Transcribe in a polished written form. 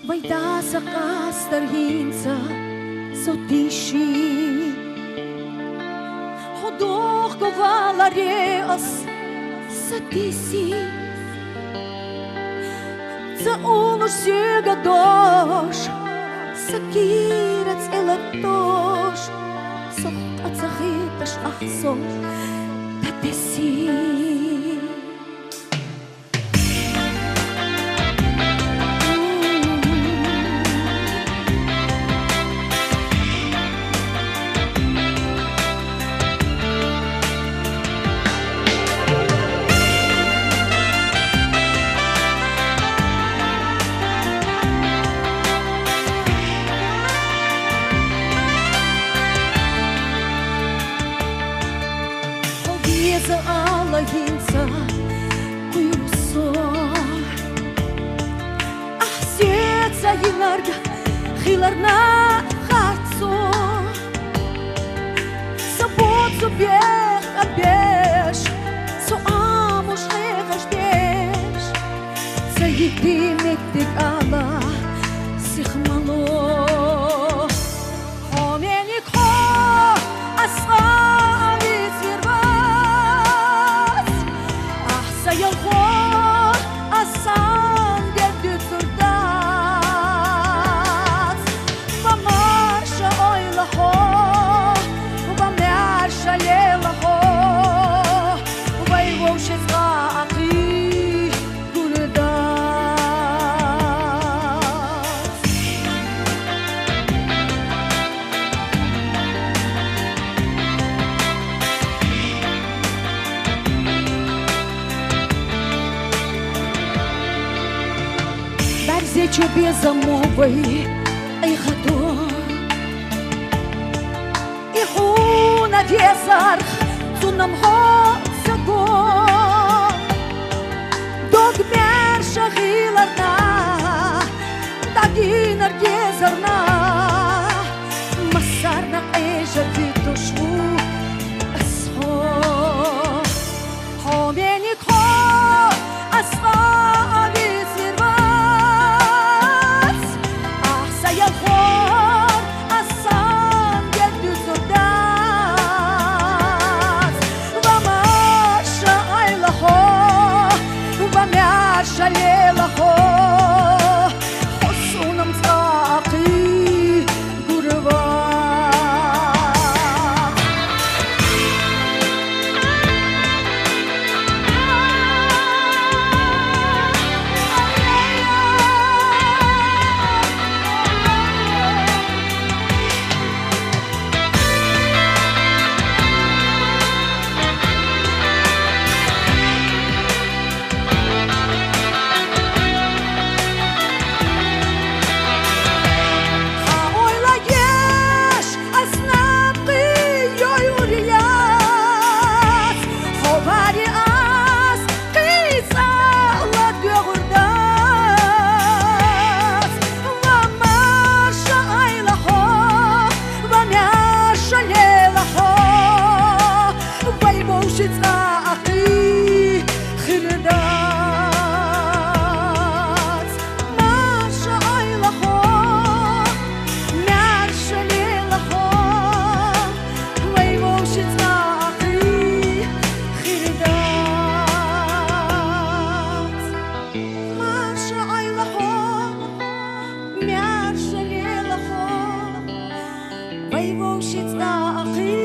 Вайда сака старгинца сотиши Ходох говала реас сатиси За унуш сюга дош Сакирац элатош Сох ацахиташ ахсо татеси За аллагинца куйрусо Ахсеца йыларга хиларна харцо Сабоцу бех абеш Со амуш хегаш деш За йипи мектик ала сихмало Хоменик хо асха Yalhor asan geldi turdat Va marsha oyla ho Va mersha lela ho Va yvoshe zaqi guldat Барзечу безамовый айхадо Ихуна везарх цунам хоцаго Догмерша хиларна Дагинар гезарна Масарна эжа витошку асхо Хоменик хо асхо Шалела хо Хосунам цаки гурва Вайвошит на ахи